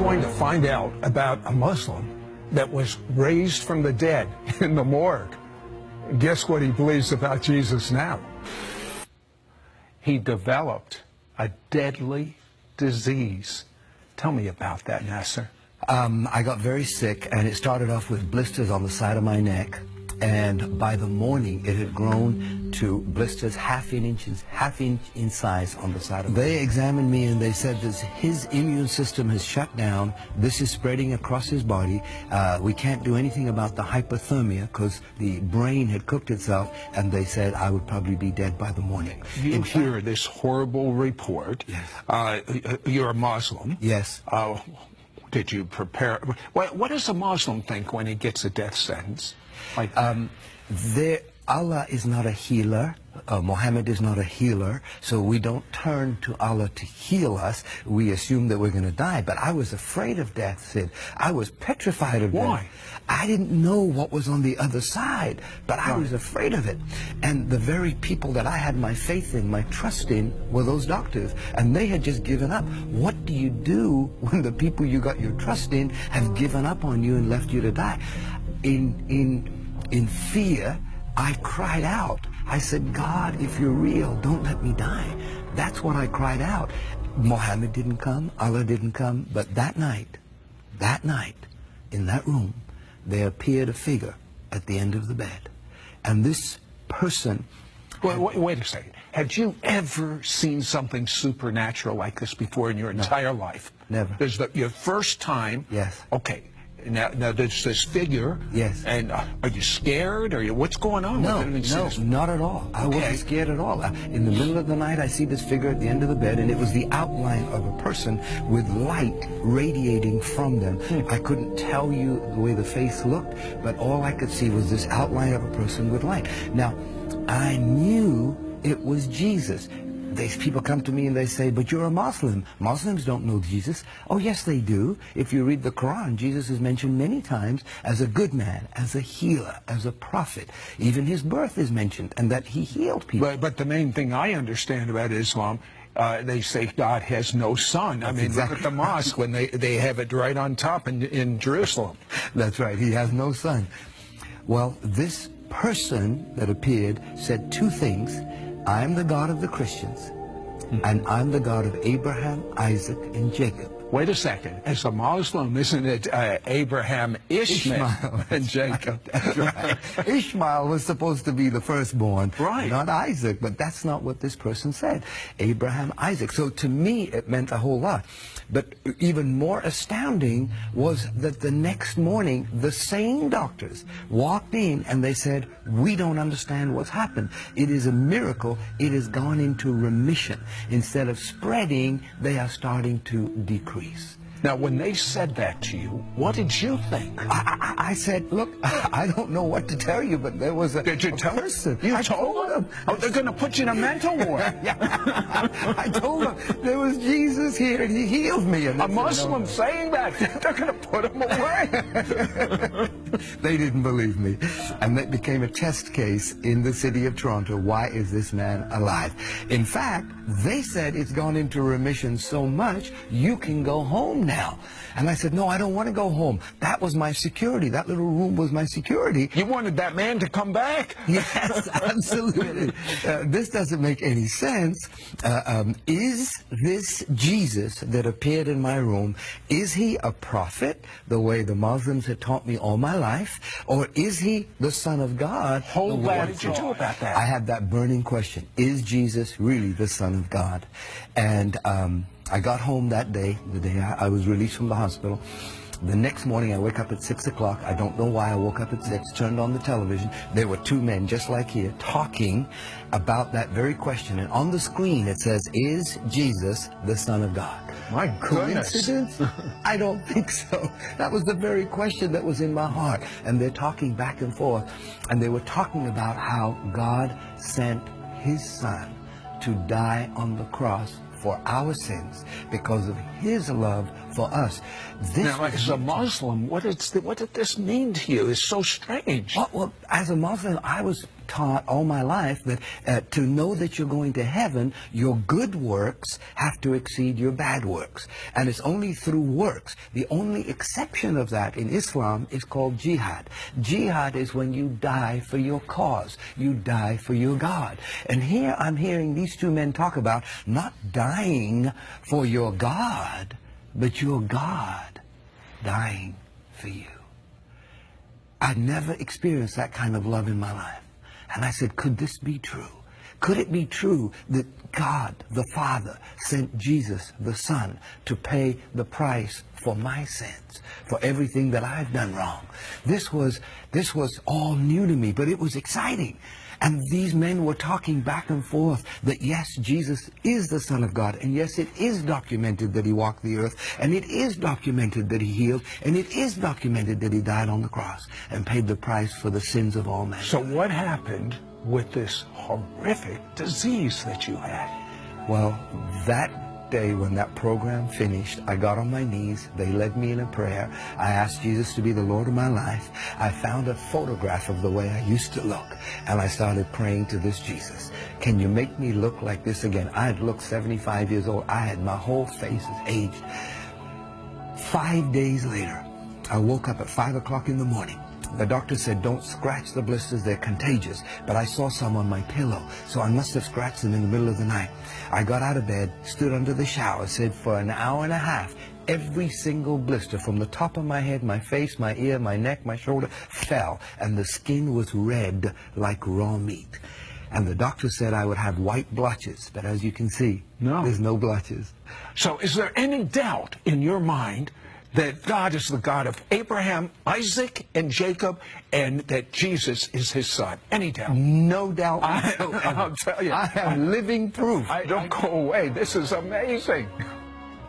going to find out about a Muslim that was raised from the dead in the morgue. Guess what he believes about Jesus now? He developed a deadly disease. Tell me about that, Nasser. I got very sick, and it started off with blisters on the side of my neck. And by the morning, it had grown to blisters half inch in size on the side of my neck. They examined me and they said that his immune system has shut down. This is spreading across his body. We can't do anything about the hypothermia because the brain had cooked itself, and they said I would probably be dead by the morning. You hear this horrible report. Yes. You're a Muslim. Yes. Did you prepare? What does a Muslim think when he gets a death sentence? Like, Allah is not a healer. Muhammad is not a healer, so we don't turn to Allah to heal us. We assume that we're going to die. But I was afraid of death, Sid. I was petrified of death. Why? I didn't know what was on the other side, but I was afraid of it. And the very people that I had my faith in, my trust in, were those doctors. And they had just given up. What do you do when the people you got your trust in have given up on you and left you to die? In fear, I cried out. I said, God, if you're real, don't let me die. That's what I cried out. Muhammad didn't come, Allah didn't come, but that night, in that room, there appeared a figure at the end of the bed. And this person... Wait a second. Had you ever seen something supernatural like this before in your entire life? Never. This is your first time? Yes. Okay. Now there's this figure. Yes. And are you scared? What's going on? No, not at all. I wasn't scared at all. In the middle of the night, I see this figure at the end of the bed, and it was the outline of a person with light radiating from them. I couldn't tell you the way the face looked, but all I could see was this outline of a person with light. Now, I knew it was Jesus. These people come to me and they say, but you're a Muslim. Muslims don't know Jesus. Oh, yes, they do. If you read the Quran, Jesus is mentioned many times as a good man, as a healer, as a prophet. Even his birth is mentioned, and that he healed people. But the main thing I understand about Islam, they say God has no son. I mean, look at the mosque when they have it right on top in Jerusalem. That's right. He has no son. Well, this person that appeared said two things. I'm the God of the Christians, and I'm the God of Abraham, Isaac, and Jacob. Wait a second. As a Muslim, isn't it Abraham, Ishmael, and Jacob? That's right. Ishmael was supposed to be the firstborn, right? Not Isaac, but that's not what this person said. Abraham, Isaac. So to me, it meant a whole lot. But even more astounding was that the next morning, the same doctors walked in and they said, we don't understand what's happened. It is a miracle. It has gone into remission. Instead of spreading, they are starting to decrease. Now, when they said that to you, what did you think? I said, look, I don't know what to tell you, but there was a person. You told them? Oh, they're going to put you in a mental ward. I told them there was Jesus here, and he healed me. And a Muslim saying that, they're going to put him away. They didn't believe me. And that became a test case in the city of Toronto. Why is this man alive? In fact, they said it's gone into remission so much, you can go home now. And I said, no, I don't want to go home. That was my security. That little room was my security. You wanted that man to come back? Yes, absolutely. This doesn't make any sense. Is this Jesus that appeared in my room, is he a prophet, the way the Muslims had taught me all my life? Or is he the Son of God? What did you do about that? I had that burning question. Is Jesus really the Son of God? And I got home that day, the day I was released from the hospital. The next morning, I wake up at 6 o'clock. I don't know why I woke up at 6, turned on the television. There were two men, just like here, talking about that very question. And on the screen, it says, is Jesus the Son of God? My goodness. Coincidence? I don't think so. That was the very question that was in my heart. And they're talking back and forth. And they were talking about how God sent his Son to die on the cross for our sins because of his love for us. Now, as a Muslim, what did this mean to you? It's so strange. Well, as a Muslim, I was taught all my life that to know that you're going to heaven, your good works have to exceed your bad works. And it's only through works. The only exception of that in Islam is called jihad. Jihad is when you die for your cause. You die for your God. And here I'm hearing these two men talk about not dying for your God, but your God dying for you. I'd never experienced that kind of love in my life. And I said, could this be true? Could it be true that God, the Father, sent Jesus, the Son, to pay the price for my sins, for everything that I've done wrong? This was all new to me, but it was exciting. And these men were talking back and forth that yes, Jesus is the Son of God, and yes, it is documented that he walked the earth, and it is documented that he healed, and it is documented that he died on the cross and paid the price for the sins of all men. So what happened with this horrific disease that you had? Well, that day when that program finished, I got on my knees. They led me in a prayer. I asked Jesus to be the Lord of my life. I found a photograph of the way I used to look, and I started praying to this Jesus. Can you make me look like this again? I had looked 75 years old. My whole face is aged. 5 days later, I woke up at 5 o'clock in the morning. The doctor said, don't scratch the blisters, they're contagious. But I saw some on my pillow, so I must have scratched them in the middle of the night. I got out of bed, stood under the shower, said for an hour and a half, every single blister from the top of my head, my face, my ear, my neck, my shoulder, fell. And the skin was red like raw meat. And the doctor said I would have white blotches, but as you can see, there's no blotches. So is there any doubt in your mind that God is the God of Abraham, Isaac, and Jacob, and that Jesus is his son? Any doubt? No doubt. I'll tell you. I am living proof. Don't go away. This is amazing.